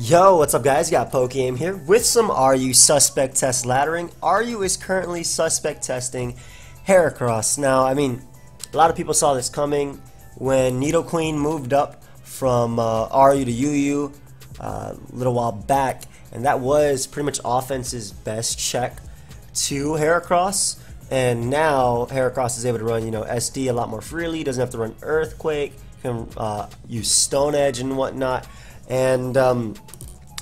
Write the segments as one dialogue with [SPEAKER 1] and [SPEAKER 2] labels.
[SPEAKER 1] Yo, what's up guys? Got PokeaimMD here with some RU suspect test laddering. RU is currently suspect testing Heracross. Now, I mean, a lot of people saw this coming when Nidoqueen moved up from RU to UU a little while back, and that was pretty much offense's best check to Heracross. And now Heracross is able to run, SD a lot more freely, doesn't have to run Earthquake, can use Stone Edge and whatnot. And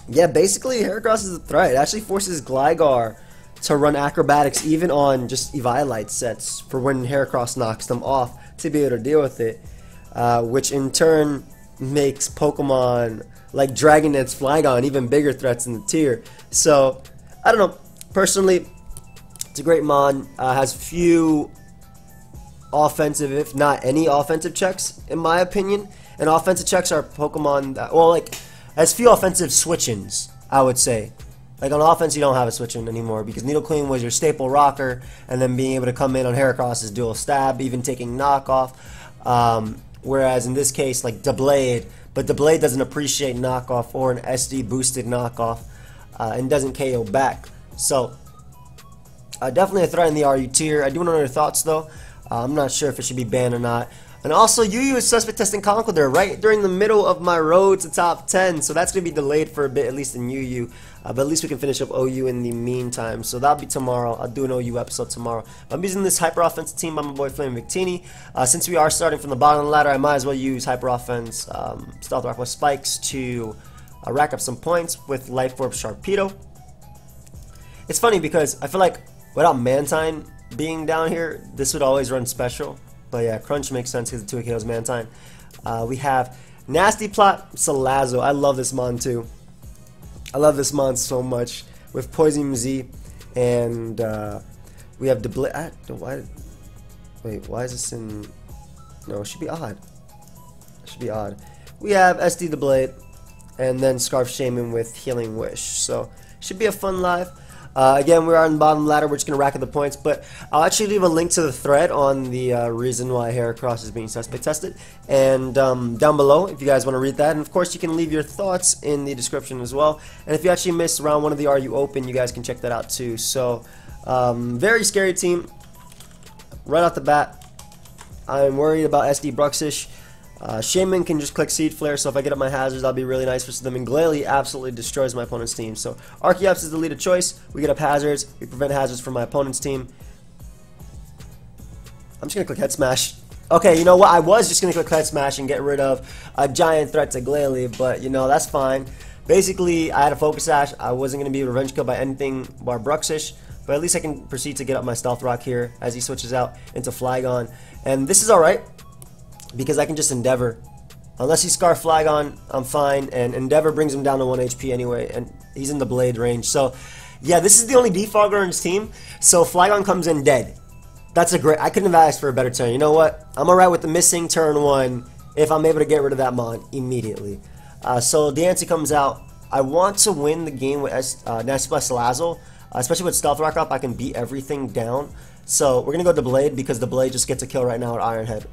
[SPEAKER 1] yeah, basically Heracross is a threat. It actually forces Gligar to run acrobatics even on just Eviolite sets for when Heracross knocks them off to be able to deal with it, which in turn makes Pokemon like Dragonette's Flygon even bigger threats in the tier. So I don't know, personally it's a great mon, has few offensive, if not any offensive checks in my opinion. And offensive checks are Pokemon that, well, like, has few offensive switch-ins, I would say. Like, on offense, you don't have a switch-in anymore because Nidoqueen was your staple rocker, and then being able to come in on Heracross is dual stab, even taking knockoff. Whereas in this case, like, Doublade, but Doublade doesn't appreciate knockoff or an SD-boosted knockoff, and doesn't KO back. So, definitely a threat in the RU tier. I do want to know your thoughts, though. I'm not sure if it should be banned or not. And also, UU is suspect testing Conkeldurr right during the middle of my road to top 10, so that's going to be delayed for a bit, at least in UU. But at least we can finish up OU in the meantime, so that'll be tomorrow. I'll do an OU episode tomorrow. I'm using this hyper offensive team by my boy Flame Victini. Since we are starting from the bottom of the ladder, I might as well use hyper offense, Stealth Rock with Spikes to rack up some points with Life Orb Sharpedo. It's funny because I feel like without Mantine being down here, this would always run special. But yeah, Crunch makes sense because the 2 KOs Mantine. We have Nasty Plot Salazzle. I love this mon too. I love this mon so much with PokeaimMD, and we have Doublade. Wait, why is this in? No, it should be odd. It should be odd. We have SD Doublade, and then Scarf Shaman with Healing Wish. So should be a fun live. Again, we're on the bottom ladder. We're just going to rack up the points, but I'll actually leave a link to the thread on the reason why Heracross is being suspect tested, and down below if you guys want to read that. And of course, you can leave your thoughts in the description as well. And if you actually missed round 1 of the RU Open, you guys can check that out too. So, very scary team right off the bat. I'm worried about SD Bruxish. Shaman can just click Seed Flare, so if I get up my hazards, that'll be really nice for them. And Glalie absolutely destroys my opponent's team. So Archeops is the lead of choice. We get up hazards. We prevent hazards from my opponent's team. I'm just going to click Head Smash. Okay, you know what? I was just going to click Head Smash and get rid of a giant threat to Glalie, but, that's fine. Basically, I had a Focus Sash. I wasn't going to be revenge killed by anything bar Bruxish, but at least I can proceed to get up my Stealth Rock here as he switches out into Flygon. And this is alright, because I can just Endeavor. Unless he Scarf Flygon, I'm fine, and Endeavor brings him down to 1 HP anyway, and he's in the Blade range. So, yeah, this is the only defogger in his team, so Flygon comes in dead. That's a great... I couldn't have asked for a better turn. You know what? I'm alright with the missing turn 1 if I'm able to get rid of that mon immediately. So, Diancie comes out. I want to win the game with Nasty Plot Salazzle, especially with Stealth Rock up. I can beat everything down. So, we're going to go to Blade, because the Blade just gets a kill right now at Iron Head.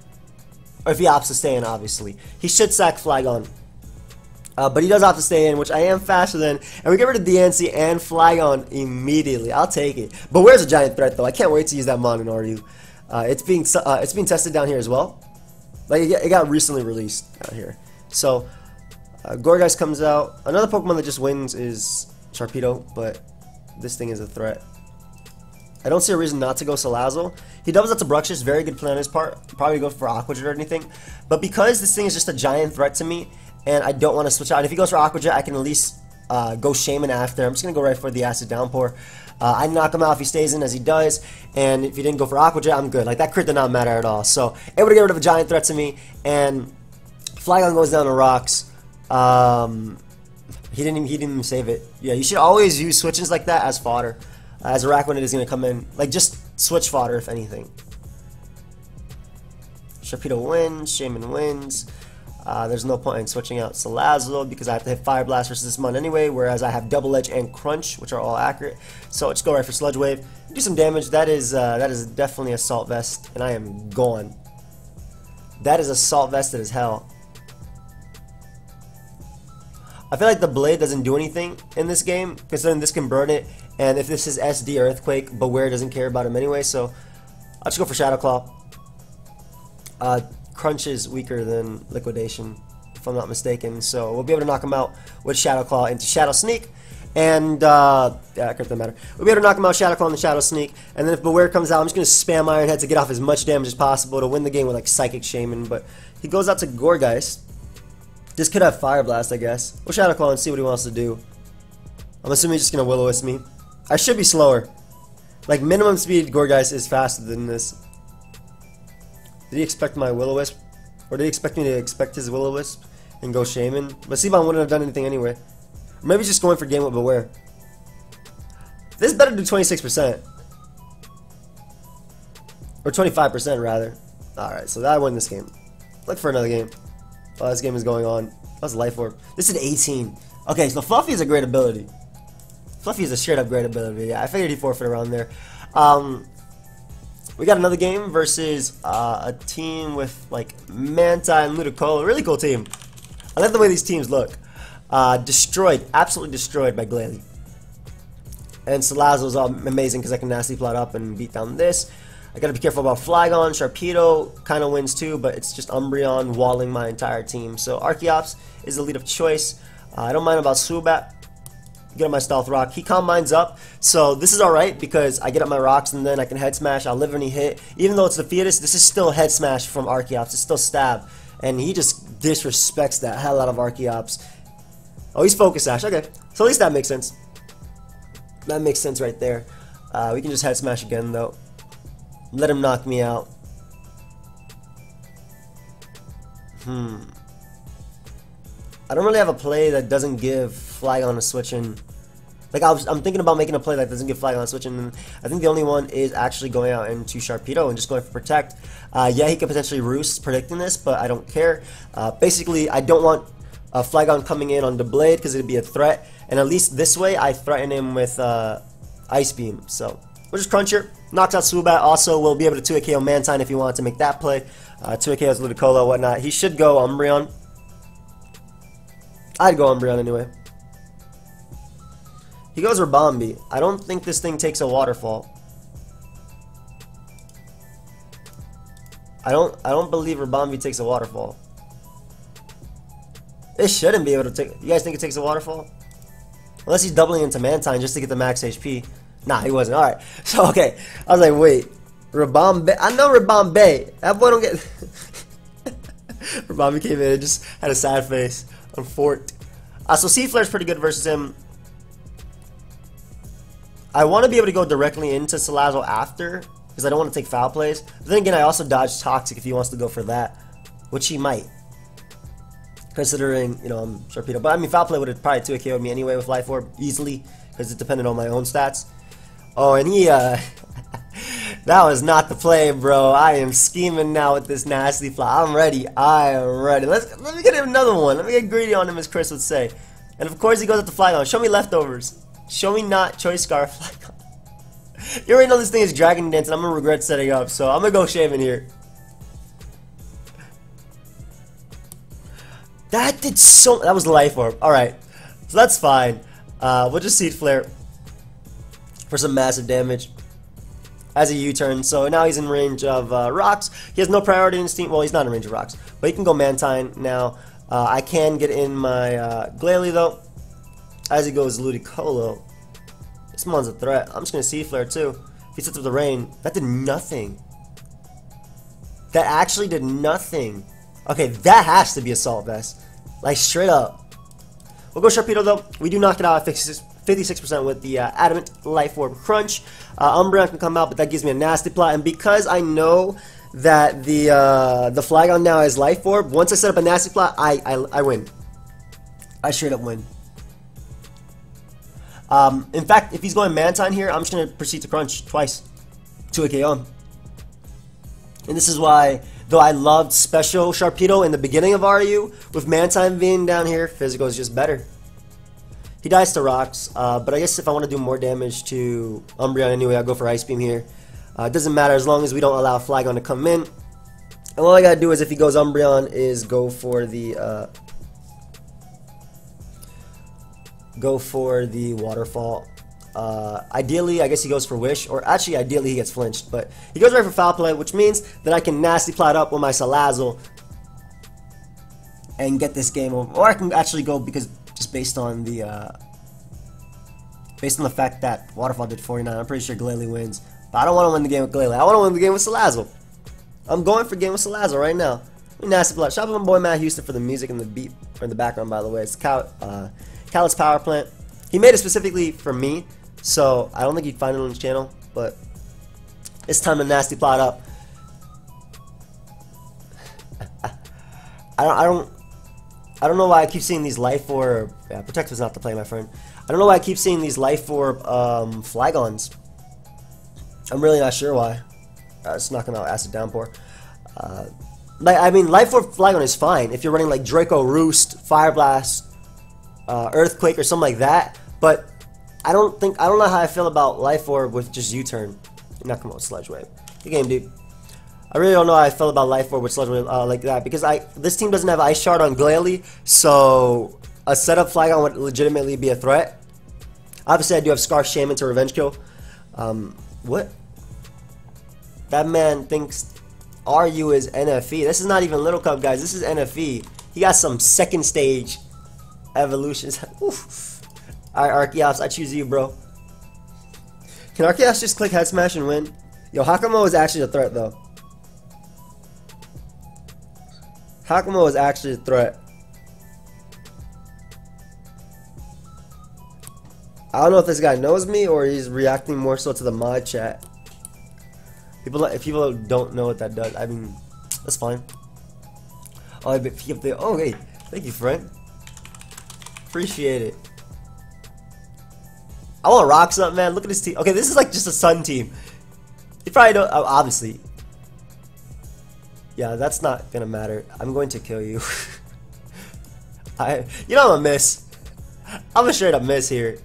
[SPEAKER 1] Or if he opts to stay in, obviously. He should sack Flygon. But he does opt to stay in, which I am faster than. And we get rid of Diancie and Flygon immediately. I'll take it. But where's a giant threat, though? I can't wait to use that mon in RU. It's being tested down here as well. Like, it got recently released down here. So, Gourgeist comes out. Another Pokemon that just wins is Sharpedo, but this thing is a threat. I don't see a reason not to go Salazzle. He doubles out to Bruxish, very good play on his part. Probably go for Aqua Jet or anything. But because this thing is just a giant threat to me, and I don't want to switch out. And if he goes for Aqua Jet, I can at least go Shaman after. I'm just going to go right for the Acid Downpour. I knock him out if he stays in, as he does. And if he didn't go for Aqua Jet, I'm good. Like, that crit did not matter at all. So, able to get rid of a giant threat to me. And Flygon goes down to rocks. He didn't even save it. Yeah, you should always use switches like that as fodder. As Araquanid is going to come in. Like, just switch fodder, if anything. Sharpedo wins. Shaman wins. There's no point in switching out Salazzle because I have to hit Fire Blast versus this mon anyway, whereas I have Double Edge and Crunch, which are all accurate. So let's go right for Sludge Wave. Do some damage. That is definitely Assault Vest, and I am gone. That is Assault Vested as hell. I feel like the blade doesn't do anything in this game, because then this can burn it, and if this is SD Earthquake, Beware doesn't care about him anyway, so I'll just go for Shadow Claw. Crunch is weaker than Liquidation, if I'm not mistaken, so we'll be able to knock him out with Shadow Claw into Shadow Sneak, and yeah, it doesn't matter. We'll be able to knock him out, Shadow Claw into Shadow Sneak, and then if Beware comes out, I'm just going to spam Iron Head to get off as much damage as possible to win the game with like Psychic Shaman, but he goes out to Gourgeist. This could have Fire Blast, I guess. We'll Shadow Claw and see what he wants to do. I'm assuming he's just going to Will-O-Wisp me. I should be slower. Like, minimum speed Gourgeist is faster than this. Did he expect my Will-O-Wisp? Or did he expect me to expect his Will-O-Wisp and go Shaman? But Seabon wouldn't have done anything anyway. Or maybe just going for game with Beware. This better do 26%. Or 25% rather. Alright, so I win this game. Look for another game. Oh, this game is going on. That's Life Orb. This is an 18. Okay, so Fluffy is a great ability. Fluffy is a straight up great ability. Yeah, I figured he forfeit around there. We got another game versus a team with like Manta and Ludicolo. Really cool team. I like the way these teams look. Destroyed, absolutely destroyed by Glalie. And Salazzle's amazing because I can Nasty Plot up and beat down this. I gotta be careful about Flygon. Sharpedo kind of wins too, but it's just Umbreon walling my entire team. So Archeops is the lead of choice. I don't mind about Swoobat. Get up my Stealth Rock. He combines up, so this is alright because I get up my rocks and then I can Head Smash. I'll live any hit. Even though it's the Fetus, this is still Head Smash from Archeops. It's still Stab. And he just disrespects that hell out of Archeops. Oh, he's Focus Sash. Okay. So at least that makes sense. That makes sense right there. We can just Head Smash again though. Let him knock me out. I don't really have a play that doesn't give Flygon a switch in. Like I'm thinking about making a play that doesn't give Flygon a switch in. And I think the only one is actually going out into Sharpedo and just going for Protect. Yeah, he could potentially Roost predicting this, but I don't care. Basically, I don't want Flygon coming in on the Blade because it'd be a threat. And at least this way, I threaten him with Ice Beam. So we'll just Crunch here. Knocks out Swoobat. Also, we'll be able to 2-KO Mantine if you want to make that play. 2-KOs Ludicolo, whatnot. He should go Umbreon. I'd go Umbreon anyway. He goes Rabombi. I don't think this thing takes a Waterfall. I don't believe Rabombi takes a Waterfall. It shouldn't be able to take. You guys think it takes a Waterfall? Unless he's doubling into Mantine just to get the max HP. Nah, he wasn't. Alright. So, okay. I was like, wait. Rabombi. I know Rabombi. That boy don't get... Rabombi came in and just had a sad face on Fort. So, C-Flare's pretty good versus him. I want to be able to go directly into Salazzle after, because I don't want to take foul plays. But then again, I also dodge Toxic if he wants to go for that, which he might. Considering, you know, I'm Sharpedo. But, I mean, foul play would have probably 2-KO'd me anyway with Life Orb, easily, because it depended on my own stats. Oh, and he, that was not the play, bro. I am scheming now with this Nasty Fly. I'm ready. I am ready. Let me get him another one. Let me get greedy on him, as Chris would say. And of course, he goes up to Flygon. Show me leftovers. Show me not Choice Scarf Flygon. You already know this thing is Dragon Dance, and I'm gonna regret setting up. So I'm gonna go Shaman here. That did so. That was Life Orb. All right, so that's fine. We'll just Seed Flare for some massive damage as a U-turn. So now he's in range of rocks. He has no priority in his team. Well, he's not in range of rocks, but he can go Mantine now. I can get in my Glalie though. As he goes Ludicolo. This one's a threat. I'm just gonna Seed Flare too. If he sets up the rain, that did nothing. That actually did nothing. Okay, that has to be Assault Vest. Like straight up. We'll go Sharpedo though. We do knock it out at 56% with the Adamant Life Orb Crunch. Umbreon can come out, but that gives me a Nasty Plot. And because I know that the Flygon now has Life Orb, once I set up a Nasty Plot, I win. I straight up win. In fact, if he's going Mantine here, I'm just going to proceed to Crunch twice. 2-KO him. And this is why, though I loved Special Sharpedo in the beginning of RU, with Mantine being down here, Physical is just better. He dies to Rocks, but I guess if I want to do more damage to Umbreon anyway, I'll go for Ice Beam here. It doesn't matter as long as we don't allow Flygon to come in. And all I gotta do is, if he goes Umbreon, is go for the go for the waterfall. Ideally, I guess he goes for Wish, or actually, ideally, he gets flinched, but he goes right for Foul Play, which means that I can nasty plot up with my Salazzle and get this game over. Or I can actually go, because just based on the fact that Waterfall did 49, I'm pretty sure Glalie wins. But I don't want to win the game with Glalie. I want to win the game with Salazzle. I'm going for game with Salazzle right now. Nasty plot. Shout out to my boy Matt Houston for the music and the beat in the background, by the way. It's Callus Power Plant. He made it specifically for me, so I don't think you'd find it on his channel, but it's time to nasty plot up. I don't know why I keep seeing these Life Orb. Yeah, Protect was not the play, my friend. I don't know why I keep seeing these Life Orb Flygons. I'm really not sure why. It's knocking out Acid Downpour. I mean, Life Orb Flygon is fine if you're running like Draco Roost, Fire Blast, Earthquake, or something like that. But I don't know how I feel about Life Orb with just U-turn. You're not coming out with Sludge Wave. Good game, dude. I really don't know how I feel about Life Orb with Sludge Wave like that, because this team doesn't have Ice Shard on Glalie, so a setup Flygon would legitimately be a threat. Obviously, I do have Scarf Shaman to Revenge Kill. What? That man thinks RU is NFE. This is not even Little Cup, guys. This is NFE. He got some second stage evolutions. Alright, Archeops, I choose you, bro. Can Archeops just click Head Smash and win? Yo, Hakamo is actually a threat, though. Hakamo is actually a threat. I don't know if this guy knows me or he's reacting more so to the mod chat. If people don't know what that does, I mean, that's fine. Oh, oh, hey, thank you, friend. Appreciate it. I want to rock something, man. Look at this team. Okay, this is like just a Sun team. You probably don't, obviously. Yeah, that's not gonna matter. I'm going to kill you. You know I'm a miss. I'm a straight up miss here.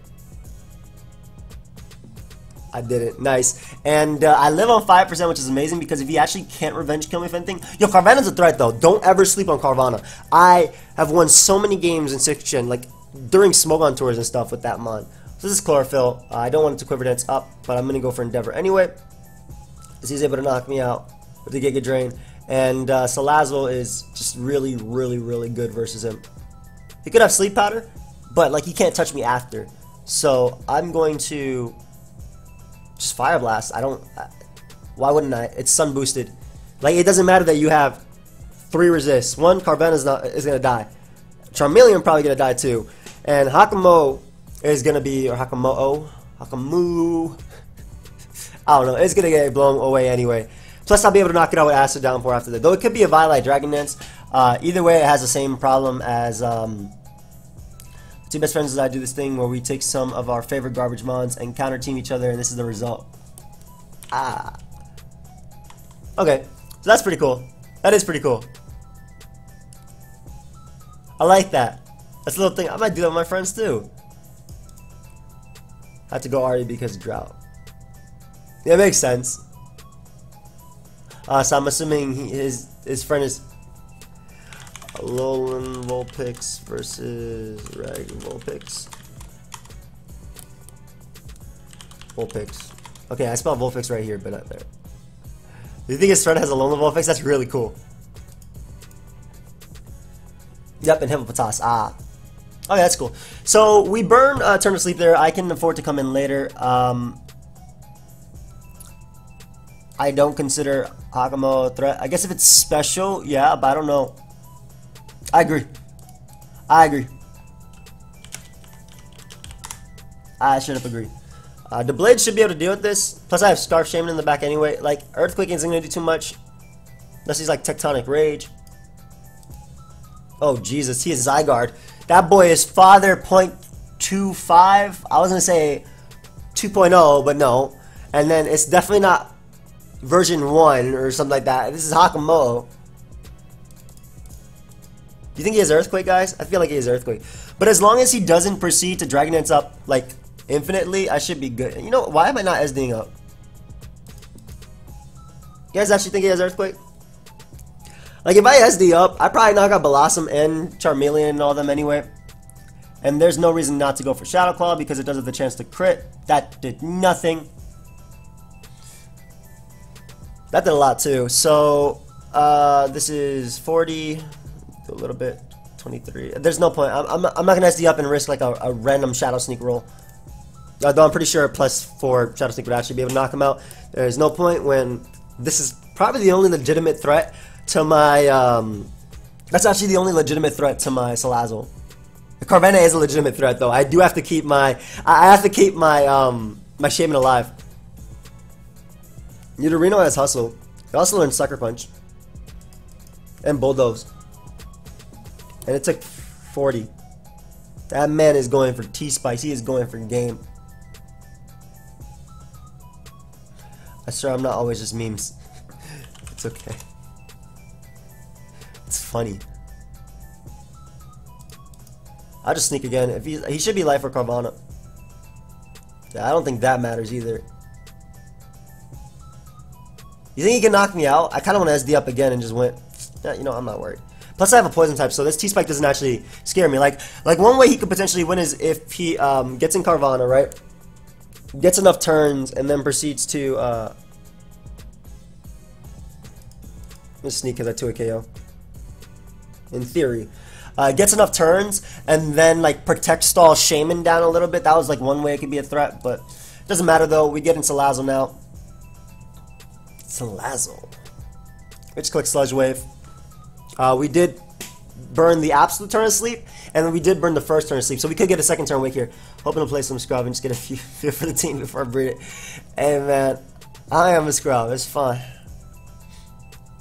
[SPEAKER 1] I did it. Nice. And I live on 5%, which is amazing, because if he actually can't revenge kill me, if anything. Yo, Carvanha's a threat, though. Don't ever sleep on Carvanha. I have won so many games in 6th Gen, like during Smogon tours and stuff with that mod. So this is Chlorophyll. I don't want it to Quiver Dance up, but I'm going to go for Endeavor anyway. Because he's able to knock me out with the Giga Drain. And Salazzle is just really, really, really good versus him. He could have Sleep Powder, but like he can't touch me after. So I'm going to just Fire Blast. Why wouldn't I? It's Sun boosted. Like, it doesn't matter that you have 3 resists. One, Carvanha is gonna die. Charmeleon probably gonna die too. And Hakamo is gonna be, or Hakamu. I don't know. It's gonna get blown away anyway. Plus, I'll be able to knock it out with Acid Downpour after that. Though it could be a Violet Dragon Dance. Either way, it has the same problem as Two Best Friends. As I do this thing where we take some of our favorite garbage mons and counter team each other, and this is the result. Okay, so that's pretty cool. That is pretty cool. I like that. That's a little thing. I might do that with my friends too. I had to go Ari because of drought. Yeah, it makes sense. So I'm assuming his friend is Alolan Vulpix versus Reg Vulpix. Vulpix. Okay, I spelled Vulpix right here, but not there. Do you think his friend has Alolan Vulpix? That's really cool. Yep, and Hippopotas. Okay, that's cool. So we burn Turn to Sleep there. I can afford to come in later. I don't consider Hakamo a threat. I guess if it's special, yeah, but I don't know. I agree. I should have agreed. The Blade should be able to deal with this. Plus, I have Scarf Shaman in the back anyway. Like, Earthquake isn't going to do too much. Unless he's like Tectonic Rage. Oh, Jesus. He is Zygarde. That boy is Father .25. I was going to say 2.0, but no. And then it's definitely not version 1 or something like that. This is Hakamo. Do you think he has Earthquake, guys? I feel like he has Earthquake. But as long as he doesn't proceed to Dragon Dance up, like, infinitely, I should be good. You know, why am I not SDing up? You guys actually think he has Earthquake? Like, if I SD up, I probably knock out Blossom and Charmeleon and all them anyway. And there's no reason not to go for Shadow Claw because it does have the chance to crit. That did nothing. That did a lot too. So this is 40, do a little bit, 23. There's no point. I'm not gonna SD up and risk like a random Shadow Sneak roll. Though I'm pretty sure +4 Shadow Sneak would actually be able to knock him out. There's no point when this is probably the only legitimate threat to my. That's actually the only legitimate threat to my Salazzle. Carvanha is a legitimate threat though. I do have to keep my. I have to keep my my Shaman alive. Nidorino has Hustle. He also learned Sucker Punch. And Bulldoze. And it took 40. That man is going for T-Spice. He is going for game. I swear I'm not always just memes. It's okay. It's funny. I'll just sneak again. If he should be life for Carvanha. Yeah, I don't think that matters either. You think he can knock me out? I kind of want to SD up again and just went. Yeah, you know, I'm not worried. Plus, I have a poison type, so this T-Spike doesn't actually scare me. Like one way he could potentially win is if he gets in Carvanha, right? Gets enough turns and then proceeds to. Let's sneak because I 2 a KO. In theory, gets enough turns and then like protect stall Shaman down a little bit. That was like one way it could be a threat, but it doesn't matter though. We get into Salazzle now. Salazzle. We just click Sludge Wave. We did burn the absolute turn of sleep, and then we did burn the first turn of sleep, so we could get a second turn wake here. Hoping to play some scrub and just get a few for the team before I breed it. Hey man, I am a scrub. It's fine.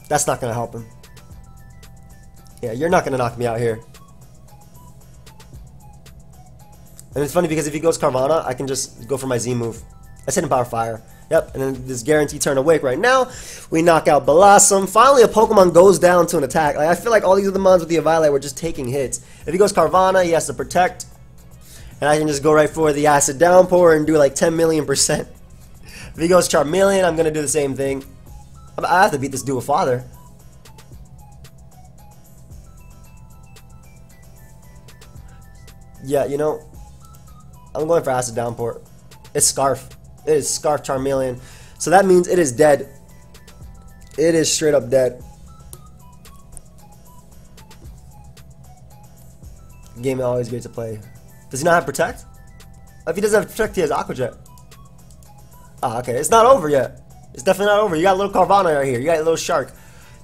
[SPEAKER 1] That's not gonna help him. Yeah, you're not gonna knock me out here. And it's funny because if he goes Carvanha, I can just go for my Z move. I said in Power Fire. Yep, and then this guaranteed turn awake right now. We knock out Blossom. Finally, a Pokemon goes down to an attack. Like, I feel like all these other mons with the Eviolite were just taking hits. If he goes Carvanha, he has to protect. And I can just go right for the Acid Downpour and do like 10 million%. If he goes Charmeleon, I'm going to do the same thing. I have to beat this dude with Father. Yeah, you know, I'm going for Acid Downpour. It's Scarf. It is Scarf Charmeleon. So that means it is dead. It is straight up dead. Game is always great to play. Does he not have Protect? If he doesn't have Protect, he has Aqua Jet. Ah, okay. It's not over yet. It's definitely not over. You got a little Carvanha right here. You got a little Shark.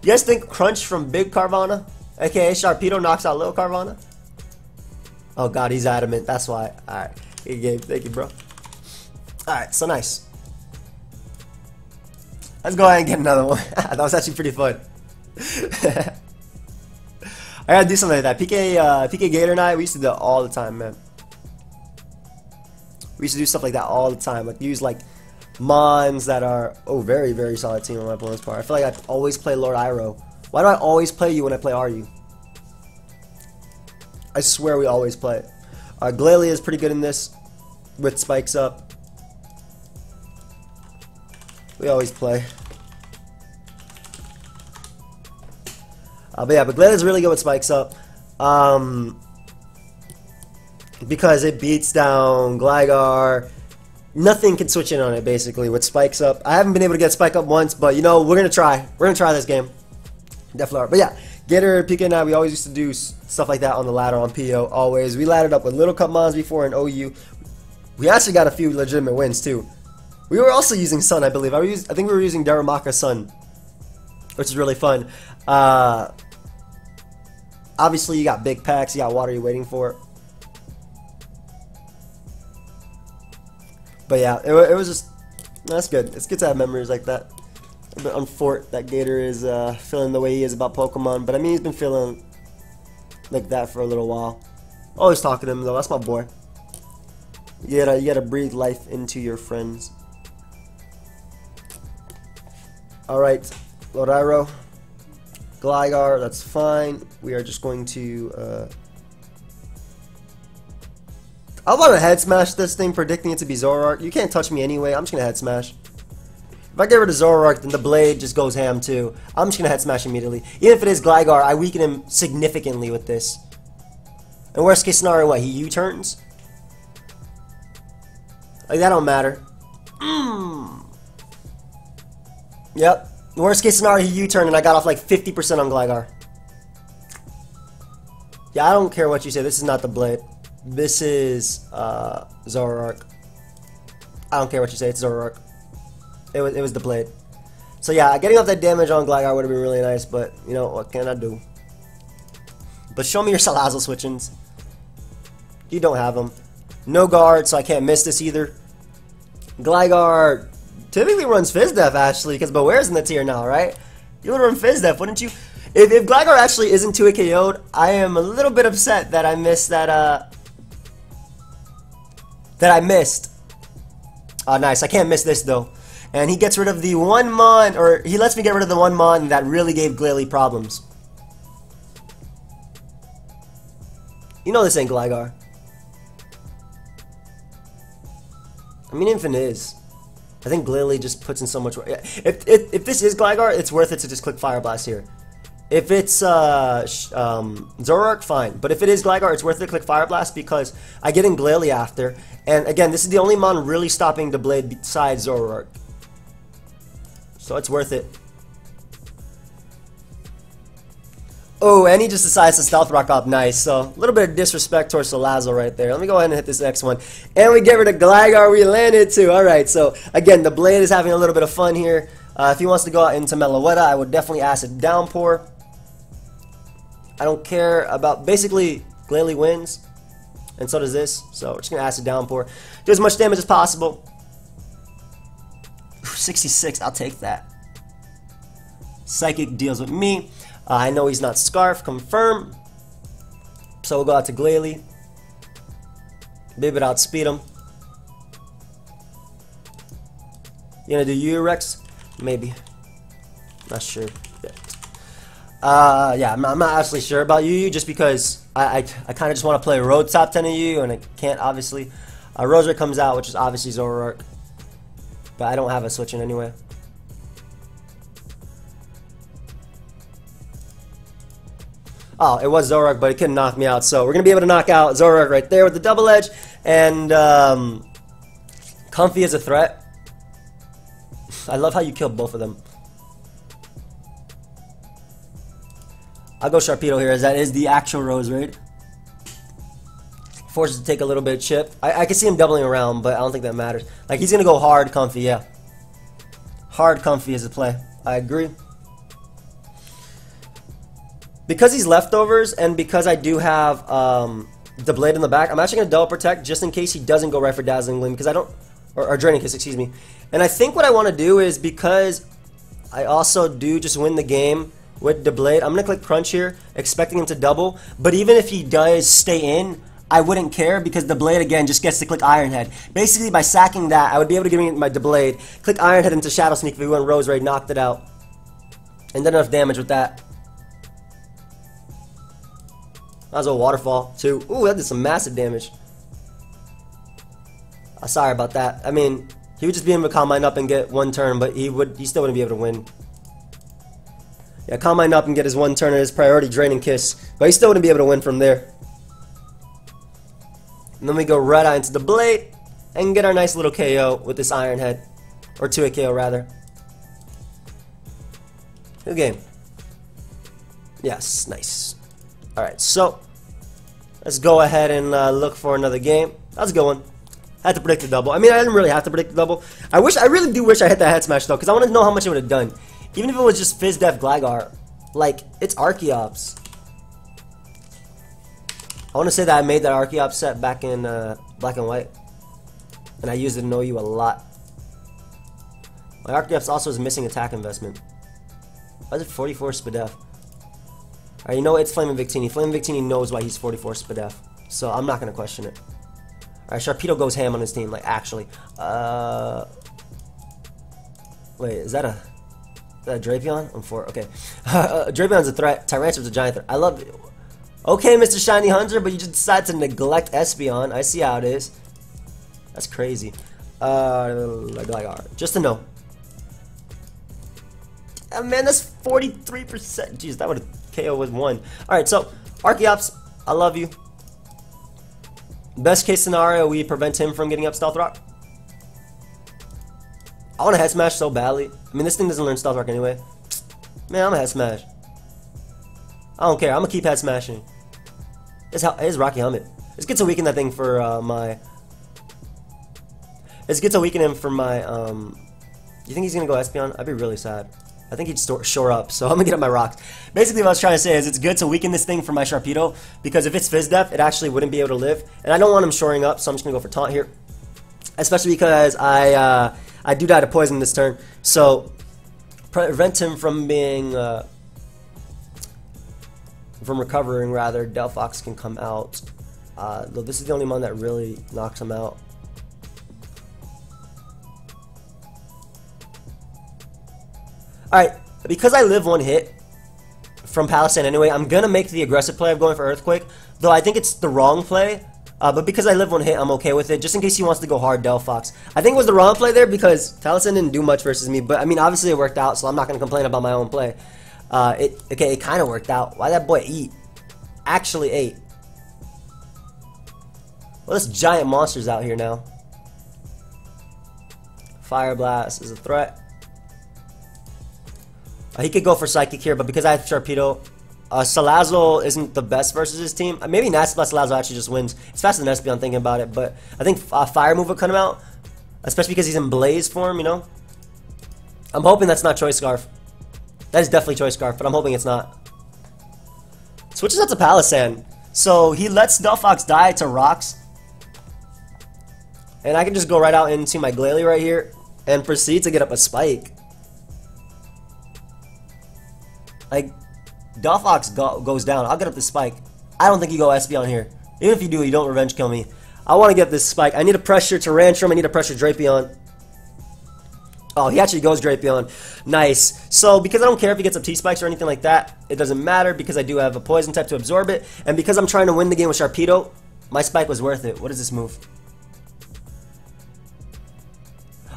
[SPEAKER 1] You guys think Crunch from Big Carvanha, aka Sharpedo, knocks out Little Carvanha? Oh god, he's adamant. That's why. Alright. Good game. Thank you, bro. Alright, so nice. Let's go ahead and get another one. That was actually pretty fun. I gotta do something like that. PK Gator Night, we used to do that all the time, man. We used to do stuff like that all the time. Like use like mons that are very, very solid team on my opponent's part. I feel like I always play Lord Iroh. Why do I always play you when I play RU? I swear we always play it. Glalie is pretty good in this with spikes up. We always play. But yeah, but Glalie is really good with spikes up. Because it beats down Gligar. Nothing can switch in on it basically with spikes up. I haven't been able to get spike up once, but you know, we're gonna try. We're gonna try this game. Definitely are. But yeah, Gator, PK and I, we always used to do stuff like that on the ladder on PO. Always. We laddered up with Little Cup mons before in OU. We actually got a few legitimate wins too. We were also using Sun, I believe. I think we were using Darumaka Sun, which is really fun. Obviously, you got big packs. You got water you're waiting for. But yeah, it was just, that's good. It's good to have memories like that. A bit unfort that Gator is feeling the way he is about Pokemon. But I mean, he's been feeling like that for a little while. Always talking to him though. That's my boy. You gotta breathe life into your friends. Alright, Lord Iroh. Gligar, that's fine. We are just going to I want to head smash this thing, predicting it to be Zoroark. You can't touch me anyway. I'm just gonna head smash. If I get rid of Zoroark, then the blade just goes ham too. I'm just gonna head smash immediately. Even if it is Gligar, I weaken him significantly with this. And worst case scenario, what? He U-turns? Like, that don't matter. Yep. Worst case scenario, he U-turned and I got off like 50% on Gligar. Yeah, I don't care what you say. This is not the Blade. This is Zoroark. I don't care what you say. It's Zoroark. It was the Blade. So yeah, getting off that damage on Gligar would have been really nice, but you know, what can I do? But show me your Salazzle switch-ins. You don't have them. No guard, so I can't miss this either. Gligar typically runs Fizdef actually, because Beware's in the tier now, right? You would run Fizdef, wouldn't you? If Gligar actually isn't 2 KO'd, I am a little bit upset that I missed that, Oh, nice. I can't miss this, though. And he gets rid of the one Mon, or he lets me get rid of the one Mon that really gave Glalie problems. You know this ain't Gligar. I mean, Infant is. I think Glalie just puts in so much work. If this is Gligar, it's worth it to just click Fire Blast here. If it's Zoroark, fine. But if it is Gligar, it's worth it to click Fire Blast because I get in Glalie after. And again, this is the only Mon really stopping the Blade besides Zoroark. So it's worth it. Oh, and he just decides to Stealth Rock up. Nice. So a little bit of disrespect towards Salazzle right there. Let me go ahead and hit this next one. And we get rid of Gligar. We landed too. Alright, so again, the Blade is having a little bit of fun here. If he wants to go out into Meloetta, I would definitely Acid Downpour. I don't care about... Basically, Glalie wins. And so does this. So we're just going to Acid Downpour. Do as much damage as possible. 66, I'll take that. Psychic deals with me. I know he's not Scarf, confirm. So we'll go out to Glalie. Maybe it outspeed him. You gonna do U-Rex? Maybe. Not sure. Yeah, I'm not actually sure about Yu just because I kind of just want to play Road top 10 of Yu and I can't obviously. Roser comes out, which is obviously Zoroark. But I don't have a switch in anyway. Oh, it was Zoroark, but it couldn't knock me out. So we're going to be able to knock out Zoroark right there with the double edge. And Comfy is a threat. I love how you killed both of them. I'll go Sharpedo here, as that is the actual Rose raid. Forces to take a little bit of chip. I can see him doubling around, but I don't think that matters. Like, he's going to go hard Comfy, yeah. Hard Comfy is a play. I agree. Because he's leftovers, and because I do have the Blade in the back, I'm actually going to double protect just in case he doesn't go right for Dazzling Gleam, because I don't... Or Draining Kiss, excuse me. And I think what I want to do is, because I also do just win the game with the Blade, I'm going to click Crunch here, expecting him to double. But even if he does stay in, I wouldn't care, because the Blade, again, just gets to click Iron Head. Basically, by sacking that, I would be able to give me my Blade, click Iron Head into Shadow Sneak if we went Rose Raid, knocked it out. And did enough damage with that. That was a Waterfall, too. Ooh, that did some massive damage. Sorry about that. I mean, he would just be able to Calm Mind up and get one turn, but he still wouldn't be able to win. Yeah, Calm Mind up and get his one turn and his priority Draining Kiss, but he still wouldn't be able to win from there. And then we go right out into the Blade and get our nice little KO with this Iron Head. Or 2-hit KO, rather. Good game. Yes, nice. Alright, so let's go ahead and look for another game. That was a good one. I had to predict the double. I mean, I didn't really have to predict the double. I really do wish I hit that head smash though, because I want to know how much it would have done. Even if it was just Fizdef Gligar. Like, it's Archeops. I want to say that I made that Archeops set back in Black and White. And I used it in OU a lot. My Archeops also is missing attack investment. Why is it 44 Spadef? Alright, you know it's Flaming Victini. Flaming Victini knows why he's 44 Spadef. So I'm not going to question it. Alright, Sharpedo goes ham on his team, like, actually. Wait, is that a Drapion? I'm for, okay. Drapion's a threat. Tyranitar's a giant threat. I love it. Okay, Mr. Shiny Hunter, but you just decided to neglect Espeon. I see how it is. That's crazy. Gligar. Just to know. Man, that's 43%. Jeez, that would have KO with one. Alright, so, Archeops, I love you. Best case scenario, we prevent him from getting up Stealth Rock. I want to head smash so badly. I mean, this thing doesn't learn Stealth Rock anyway. Man, I'm gonna head smash. I don't care. I'm gonna keep head smashing. It's Rocky Helmet. Let's get to weaken that thing for my. Let's get to weaken him for my. You think he's gonna go Espeon? I'd be really sad. I think he'd shore up, so I'm gonna get up my rocks. Basically, what I was trying to say is it's good to weaken this thing for my Sharpedo, because if it's Fizz Def, it actually wouldn't be able to live. And I don't want him shoring up, so I'm just gonna go for Taunt here. Especially because I do die to Poison this turn, so prevent him from being from recovering rather. Delphox can come out. Though this is the only one that really knocks him out. Alright, because I live one hit from Palisand anyway, I'm going to make the aggressive play of going for Earthquake. Though I think it's the wrong play. But because I live one hit, I'm okay with it. Just in case he wants to go hard Delphox. I think it was the wrong play there because Palisand didn't do much versus me. But I mean, obviously it worked out, so I'm not going to complain about my own play. It kind of worked out. Why that boy eat? Actually ate. Well, this giant monster's out here now. Fire Blast is a threat. He could go for Psychic here, but because I have Sharpedo, Salazzle isn't the best versus his team. Maybe Nasty Blast Salazzle actually just wins. It's faster than Espeon thinking about it, but I think Fire Move would come out, especially because he's in Blaze form, you know? I'm hoping that's not Choice Scarf. That is definitely Choice Scarf, but I'm hoping it's not. Switches out to Palisand. So he lets Delphox die to Rocks. And I can just go right out into my Glalie right here and proceed to get up a Spike. Like, Delphox goes down. I'll get up the Spike. I don't think you go Espeon here. Even if you do, you don't revenge kill me. I want to get this Spike. I need a pressure Tyrantrum. I need a pressure Drapion. Oh, he actually goes Drapion. Nice. So, because I don't care if he gets up T-Spikes or anything like that, it doesn't matter because I do have a Poison type to absorb it. And because I'm trying to win the game with Sharpedo, my Spike was worth it. What is this move?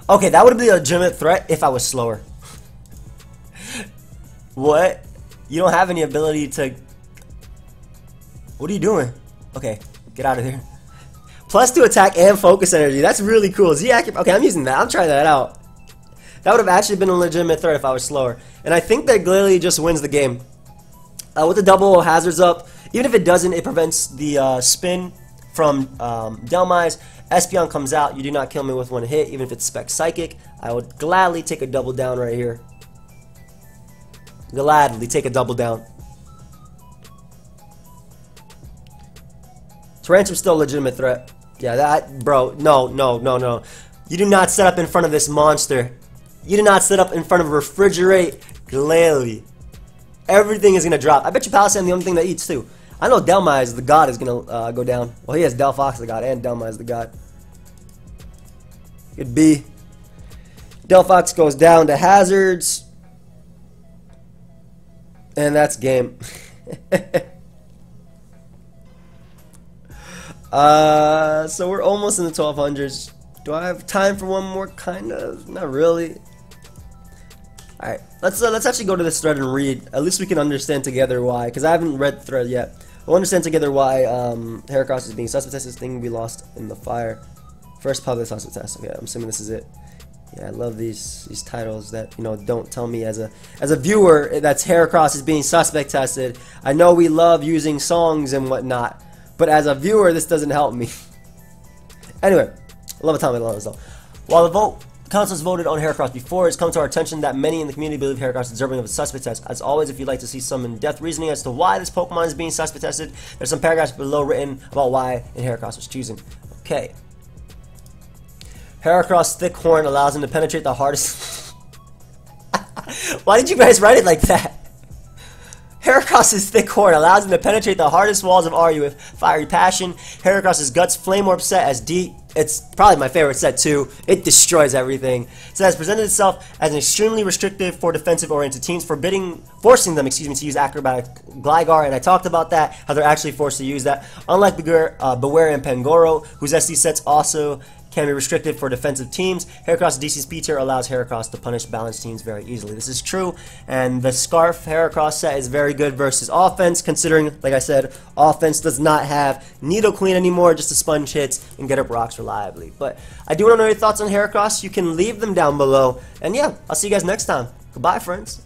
[SPEAKER 1] Okay, that would be a legitimate threat if I was slower. What? You don't have any ability to... What are you doing? Okay, get out of here. +2 attack and focus energy. That's really cool. Is he accurate? Okay, I'm using that. I'm trying that out. That would have actually been a legitimate threat if I was slower. And I think that Glalie just wins the game. With the double hazards up, even if it doesn't, it prevents the spin from Delmise. Espeon comes out. You do not kill me with one hit, even if it's Spec Psychic. I would gladly take a double down right here. Gladly take a double down. Tyrantrum's still a legitimate threat. Yeah, that, bro, no. You do not set up in front of this monster. You do not set up in front of Refrigerate Glalie. Everything is going to drop. I bet you Palisand the only thing that eats too. I know Delmise, the god, is going to go down. Well, he has Delphox, the god, and Delmise, the god. Good B. Delphox goes down to hazards. And that's game. So we're almost in the 1200s. Do I have time for one more? Kind of. Not really. Alright. Let's actually go to this thread and read. At least we can understand together why. Because I haven't read the thread yet. We'll understand together why Heracross is being suspect test. This thing we lost in the fire. First public suspect test. Okay, I'm assuming this is it. Yeah, I love these titles that, you know, don't tell me as a viewer that's Heracross is being suspect tested. I know we love using songs and whatnot, but as a viewer, this doesn't help me. Anyway, I love a time I though. While the council's voted on Heracross before, it's come to our attention that many in the community believe Heracross is deserving of a suspect test. As always, if you'd like to see some in-depth reasoning as to why this Pokemon is being suspect tested, there's some paragraphs below written about why Heracross was chosen. Okay. Heracross' thick horn allows him to penetrate the hardest... Why did you guys write it like that? Heracross' thick horn allows him to penetrate the hardest walls of RU with fiery passion. Heracross' guts flame orb set as deep. It's probably my favorite set too. It destroys everything. So it has presented itself as an extremely restrictive for defensive-oriented teams, forcing them, to use acrobatic Gligar, and I talked about that, how they're actually forced to use that. Unlike Beware and Pangoro, whose SD sets also can be restricted for defensive teams. Heracross DC's tier allows Heracross to punish balanced teams very easily. This is true, and the Scarf Heracross set is very good versus offense, considering, like I said, offense does not have Nidoqueen anymore just to sponge hits and get up rocks reliably. But I do want to know your thoughts on Heracross. You can leave them down below, and yeah, I'll see you guys next time. Goodbye, friends.